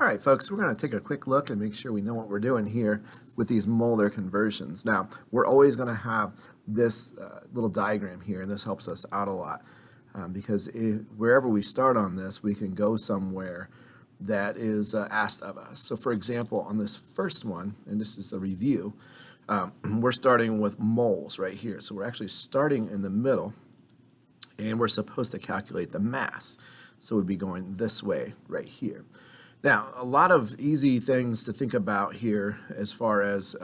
All right, folks, we're going to take a quick look and make sure we know what we're doing here with these molar conversions. Now, we're always going to have this little diagram here, and this helps us out a lot because wherever we start on this, we can go somewhere that is asked of us. So, for example, on this first one, and this is a review, we're starting with moles right here. So we're actually starting in the middle, and we're supposed to calculate the mass. So we'd be going this way right here. Now, a lot of easy things to think about here as far as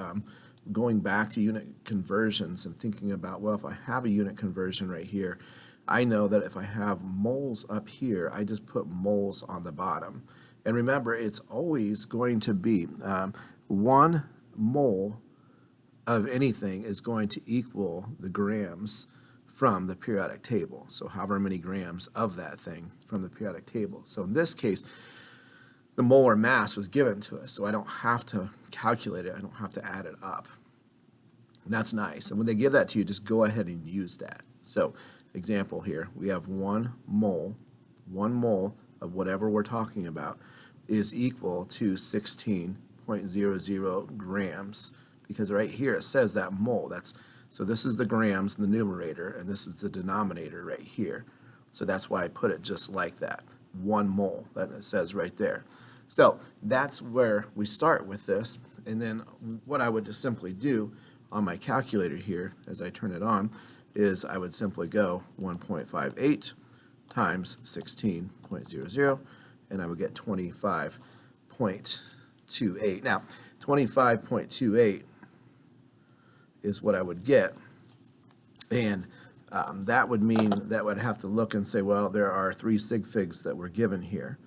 going back to unit conversions and thinking about, well, if I have a unit conversion right here, I know that if I have moles up here, I just put moles on the bottom. And remember, it's always going to be 1 mole of anything is going to equal the grams from the periodic table. So however many grams of that thing from the periodic table. So in this case, the molar mass was given to us, so I don't have to calculate it. I don't have to add it up. And that's nice. And when they give that to you, just go ahead and use that. So, example here, we have 1 mole of whatever we're talking about is equal to 16.00 grams, because right here it says that mole. So this is the grams in the numerator, and this is the denominator right here. So that's why I put it just like that, 1 mole, that it says right there. So that's where we start with this, and then what I would just simply do on my calculator here as I turn it on is I would simply go 1.58 times 16.00, and I would get 25.28. Now, 25.28 is what I would get, and that would mean that would have to look and say, well, there are 3 sig figs that were given here.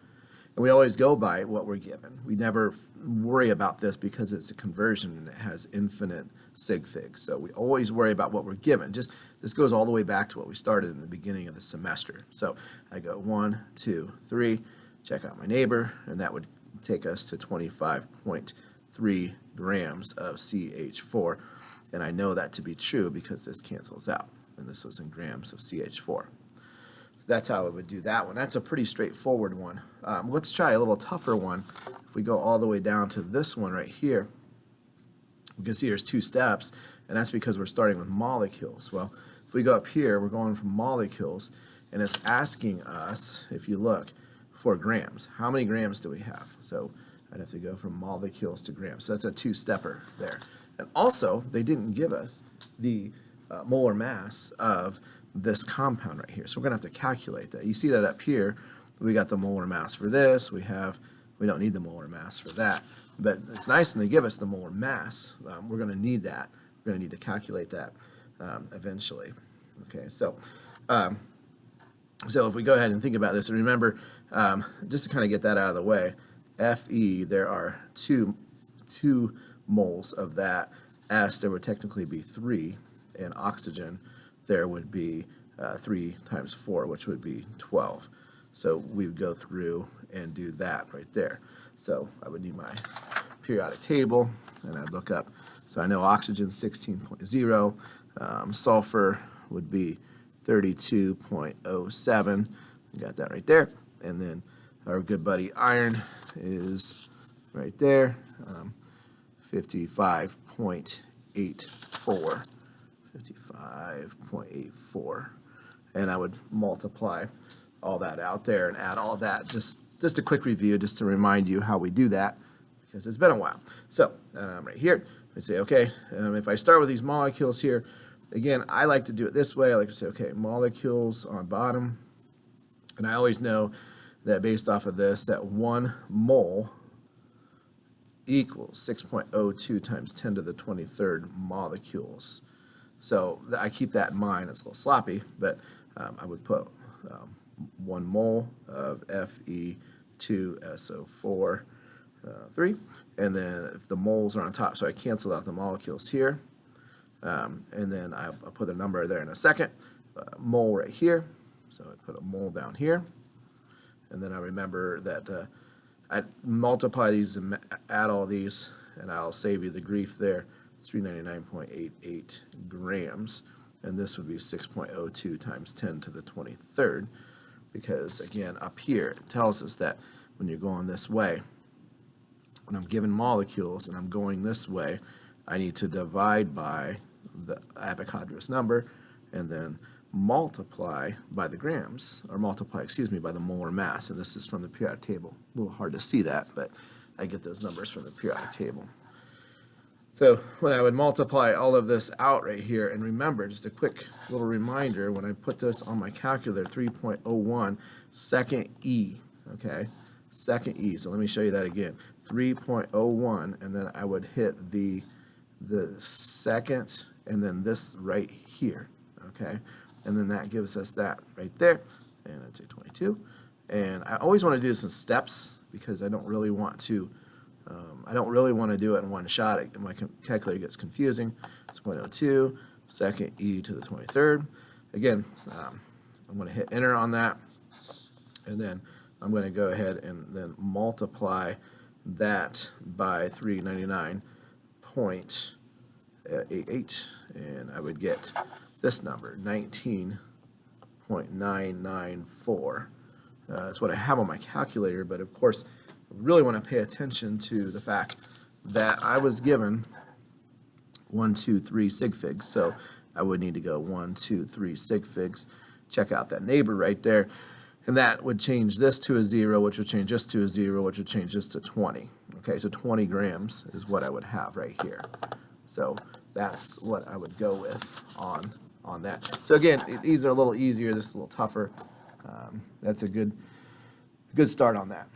And we always go by what we're given. We never worry about this because it's a conversion and it has infinite sig figs. So we always worry about what we're given. This goes all the way back to what we started in the beginning of the semester. So I go 1, 2, 3, check out my neighbor, and that would take us to 25.3 grams of CH4. And I know that to be true because this cancels out, and this was in grams of CH4. That's how I would do that one. That's a pretty straightforward one. Let's try a little tougher one. If we go all the way down to this one right here, we can see there's 2 steps, and that's because we're starting with molecules. Well, if we go up here, we're going from molecules, and it's asking us, if you look, for grams. How many grams do we have? So I'd have to go from molecules to grams. So that's a 2-stepper there. And also, they didn't give us the molar mass of this compound right here. So we're going to have to calculate that. You see that up here, we got the molar mass for this. We don't need the molar mass for that. But it's nice when they give us the molar mass. We're going to need that. We're going to need to calculate that eventually. Okay, so if we go ahead and think about this, and remember, just to kind of get that out of the way, Fe, there are two moles of that. S, there would technically be 3, and oxygen, there would be 3 times 4, which would be 12. So we would go through and do that right there. So I would need my periodic table, and I'd look up. So I know oxygen 16.0, sulfur would be 32.07. You got that right there. And then our good buddy iron is right there, 55.84. 55.84, and I would multiply all that out there and add all that. Just a quick review, just to remind you how we do that, because it's been a while. So right here, I'd say, okay, if I start with these molecules here, again, I like to do it this way. I like to say, okay, molecules on bottom, and I always know that based off of this, that 1 mole equals 6.02 times 10 to the 23rd molecules. So I keep that in mind. It's a little sloppy, but I would put 1 mole of Fe2SO4 3, and then if the moles are on top, so I cancel out the molecules here, and then I'll put a number there in a second, mole right here, so I put a mole down here, and then I remember that I multiply these and add all these, and I'll save you the grief there. 399.88 grams, and this would be 6.02 times 10 to the 23rd, because again up here it tells us that when you're going this way, when I'm given molecules and I'm going this way, I need to divide by the Avogadro's number and then multiply by the grams, or multiply, excuse me, by the molar mass. And this is from the periodic table. A little hard to see that, but I get those numbers from the periodic table. So when I would multiply all of this out right here, and remember, just a quick little reminder, when I put this on my calculator, 3.01 second E, okay? Second E, so let me show you that again. 3.01, and then I would hit the second, and then this right here, okay? And then that gives us that right there, and I'd say 22. And I always want to do this in steps because I don't really want to do it in one shot. My calculator gets confusing. It's 0.02, second E to the 23rd. Again, I'm going to hit enter on that, and then I'm going to go ahead and then multiply that by 399.88, and I would get this number, 19.994. That's what I have on my calculator, but of course, I really want to pay attention to the fact that I was given 1, 2, 3 sig figs, so I would need to go 1, 2, 3 sig figs, check out that neighbor right there, and that would change this to a 0, which would change this to a 0, which would change this to 20. Okay, so 20 grams is what I would have right here. So that's what I would go with on that. So again, these are a little easier, this is a little tougher. That's a good start on that.